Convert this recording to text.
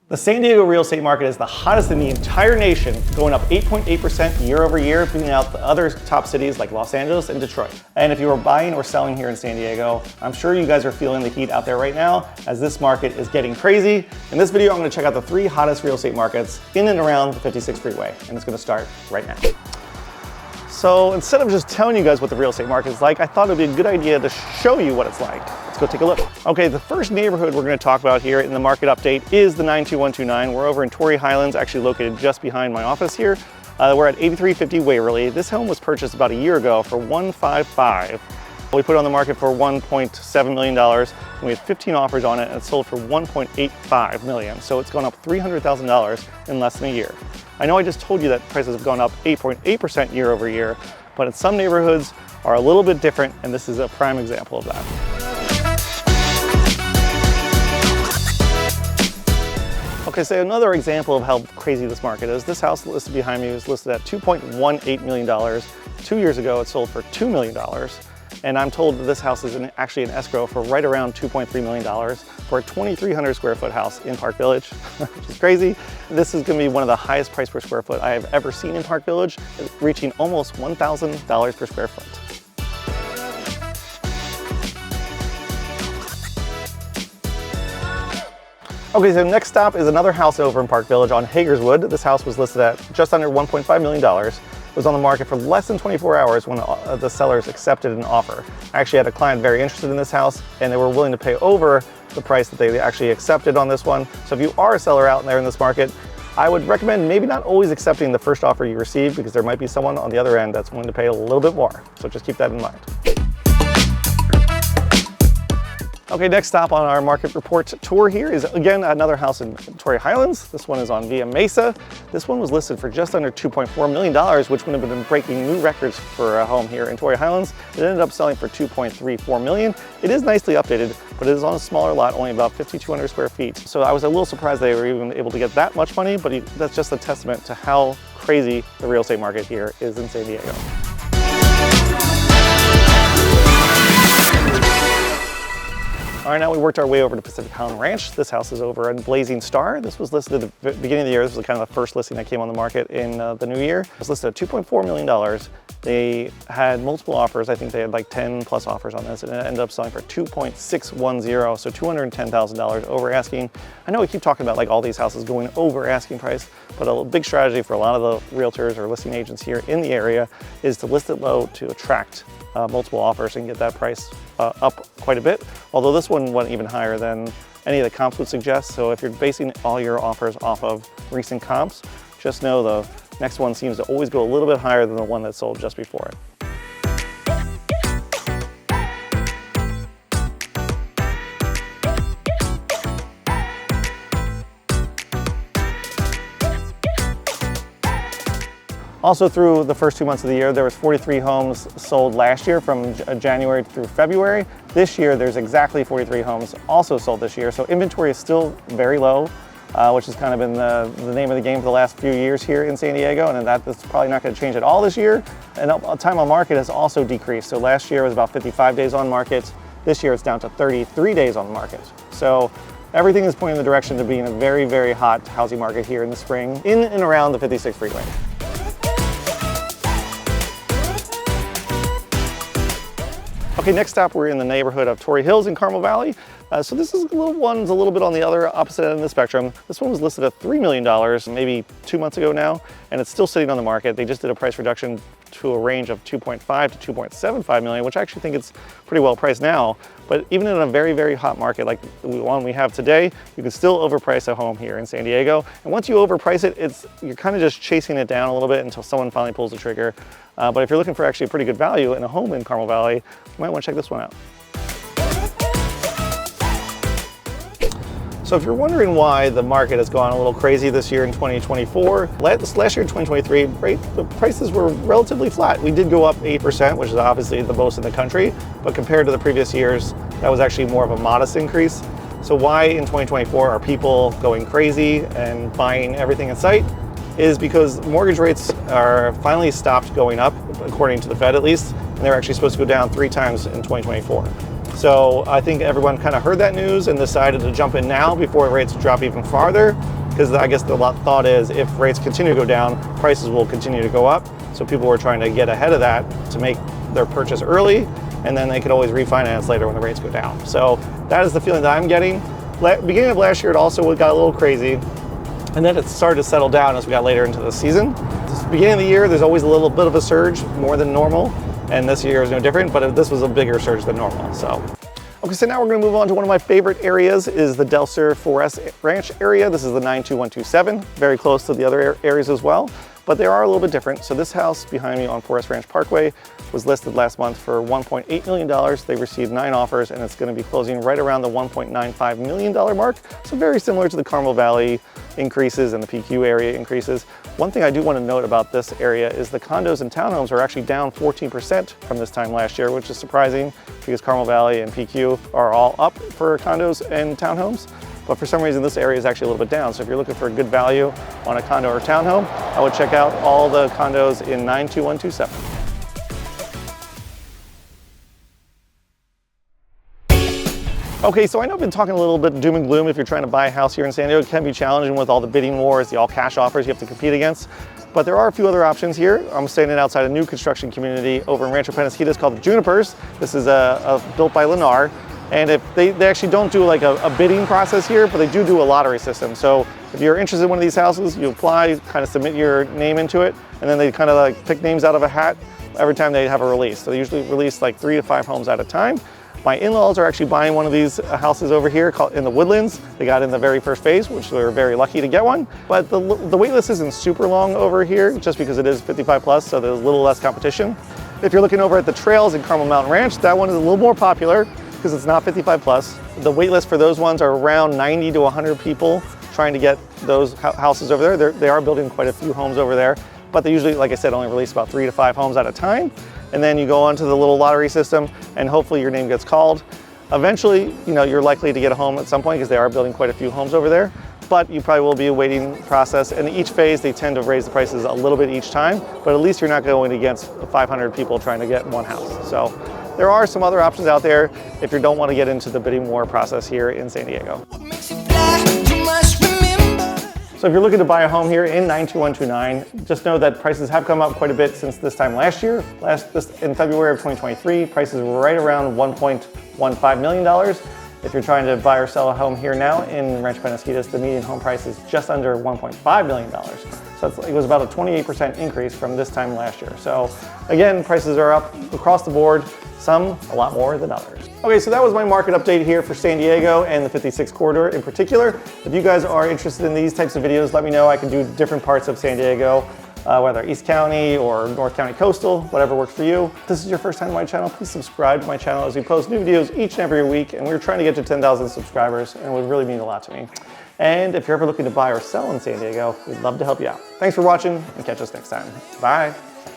The San Diego real estate market is the hottest in the entire nation, going up 8.8% year over year, beating out the other top cities like Los Angeles and Detroit. And if you are buying or selling here in San Diego, I'm sure you guys are feeling the heat out there right now as this market is getting crazy. In this video, I'm going to check out the 3 hottest real estate markets in and around the 56 freeway, and it's going to start right now. So instead of just telling you guys what the real estate market is like, I thought it would be a good idea to show you what it's like. Let's go take a look. Okay, the first neighborhood we're going to talk about here in the market update is the 92129. We're over in Torrey Highlands, actually located just behind my office here. We're at 8350 Waverly. This home was purchased about a year ago for $155,000. We put it on the market for $1.7 million, and we had 15 offers on it, and it sold for $1.85 million. So it's gone up $300,000 in less than a year. I know I just told you that prices have gone up 8.8% year over year, but in some neighborhoods are a little bit different, and this is a prime example of that. Okay, so another example of how crazy this market is. This house listed behind me was listed at $2.18 million. 2 years ago, it sold for $2 million. And I'm told that this house is actually in escrow for right around $2.3 million for a 2,300 square foot house in Park Village, which is crazy. This is gonna be one of the highest price per square foot I have ever seen in Park Village, reaching almost $1,000 per square foot. Okay, so next stop is another house over in Park Village on Hagerswood. This house was listed at just under $1.5 million. It was on the market for less than 24 hours when the sellers accepted an offer. I actually had a client very interested in this house, and they were willing to pay over the price that they actually accepted on this one. So if you are a seller out there in this market, I would recommend maybe not always accepting the first offer you receive, because there might be someone on the other end that's willing to pay a little bit more. So just keep that in mind. Okay, next stop on our market report tour here is again another house in Torrey Highlands. This one is on Via Mesa. This one was listed for just under $2.4 million, which would have been breaking new records for a home here in Torrey Highlands. It ended up selling for $2.34 million. It is nicely updated, but it is on a smaller lot, only about 5,200 square feet. So I was a little surprised they were even able to get that much money, but that's just a testament to how crazy the real estate market here is in San Diego. All right, now we worked our way over to Pacific Highland Ranch. This house is over in Blazing Star. This was listed at the beginning of the year. This was kind of the first listing that came on the market in the new year. It was listed at $2.4 million. They had multiple offers. I think they had like 10 plus offers on this, and it ended up selling for $2.610, so $210,000 over asking. I know we keep talking about like all these houses going over asking price, but a big strategy for a lot of the realtors or listing agents here in the area is to list it low to attract multiple offers and get that price up quite a bit. Although this one went even higher than any of the comps would suggest. So if you're basing all your offers off of recent comps, just know the next one seems to always go a little bit higher than the one that sold just before it. Also, through the first 2 months of the year, there was 43 homes sold last year from January through February. This year, there's exactly 43 homes also sold this year. So inventory is still very low, which has kind of been the name of the game for the last few years here in San Diego, and that's probably not going to change at all this year. And time on market has also decreased. So last year was about 55 days on market. This year it's down to 33 days on the market. So everything is pointing in the direction to being a very, very hot housing market here in the spring in and around the 56 freeway. Okay, next stop, we're in the neighborhood of Torrey Hills in Carmel Valley. So this is a little bit on the other opposite end of the spectrum. This one was listed at $3 million maybe 2 months ago now, and it's still sitting on the market. They just did a price reduction to a range of $2.5 to $2.75 million, which I actually think it's pretty well priced now. But even in a very, very hot market like the one we have today, you can still overprice a home here in San Diego. And once you overprice it, you're kind of just chasing it down a little bit until someone finally pulls the trigger. But if you're looking for actually a pretty good value in a home in Carmel Valley, you might want to check this one out. So if you're wondering why the market has gone a little crazy this year in 2024, last year in 2023, the prices were relatively flat. We did go up 8%, which is obviously the most in the country, but compared to the previous years, that was actually more of a modest increase. So why in 2024 are people going crazy and buying everything in sight? Is because mortgage rates are finally stopped going up, according to the Fed at least, and they're actually supposed to go down 3 times in 2024. So I think everyone kind of heard that news and decided to jump in now before rates drop even farther, because I guess the thought is if rates continue to go down, prices will continue to go up. So people were trying to get ahead of that to make their purchase early, and then they could always refinance later when the rates go down. So that is the feeling that I'm getting. Beginning of last year, it also got a little crazy, and then it started to settle down as we got later into the season. Beginning of the year, there's always a little bit of a surge, more than normal, and this year is no different, but this was a bigger surge than normal. So, okay, so now we're gonna move on to one of my favorite areas, is the Del Sur Forest Ranch area. This is the 92127, very close to the other areas as well, but they are a little bit different. So this house behind me on Forest Ranch Parkway was listed last month for $1.8 million. They received 9 offers, and it's gonna be closing right around the $1.95 million mark. So very similar to the Carmel Valley increases and the PQ area increases. One thing I do want to note about this area is the condos and townhomes are actually down 14% from this time last year, which is surprising because Carmel Valley and PQ are all up for condos and townhomes. But for some reason, this area is actually a little bit down. So if you're looking for a good value on a condo or townhome, I would check out all the condos in 92127. Okay, so I know I've been talking a little bit doom and gloom. If you're trying to buy a house here in San Diego, it can be challenging with all the bidding wars, the all cash offers you have to compete against. But there are a few other options here. I'm standing outside a new construction community over in Rancho Penasquitos called the Junipers. This is built by Lennar. And if they actually don't do like a bidding process here, but they do a lottery system. So if you're interested in one of these houses, you apply, kind of submit your name into it, and then they kind of like pick names out of a hat every time they have a release. So they usually release like 3 to 5 homes at a time. My in-laws are actually buying one of these houses over here called in the Woodlands. They got in the very first phase, which they were very lucky to get one. But the wait list isn't super long over here just because it is 55 plus, so there's a little less competition. If you're looking over at the trails in Carmel Mountain Ranch, that one is a little more popular because it's not 55 plus. The wait list for those ones are around 90 to 100 people trying to get those houses over there. They are building quite a few homes over there, but they usually, like I said, only release about 3 to 5 homes at a time. And then you go onto the little lottery system and hopefully your name gets called. Eventually, you're likely to get a home at some point because they are building quite a few homes over there, but you probably will be a waiting process. And each phase, they tend to raise the prices a little bit each time, but at least you're not going against 500 people trying to get one house. So there are some other options out there if you don't want to get into the bidding war process here in San Diego. So if you're looking to buy a home here in 92129, just know that prices have come up quite a bit since this time last year. In February of 2023, prices were right around $1.15 million. If you're trying to buy or sell a home here now in Rancho Penasquitos, the median home price is just under $1.5 million. So it was about a 28% increase from this time last year. So again, prices are up across the board, some a lot more than others. Okay, so that was my market update here for San Diego and the 56 corridor in particular. If you guys are interested in these types of videos, let me know. I can do different parts of San Diego, whether East County or North County Coastal, whatever works for you. If this is your first time to my channel, please subscribe to my channel as we post new videos each and every week. And we're trying to get to 10,000 subscribers, and it would really mean a lot to me. And if you're ever looking to buy or sell in San Diego, we'd love to help you out. Thanks for watching, and catch us next time. Bye.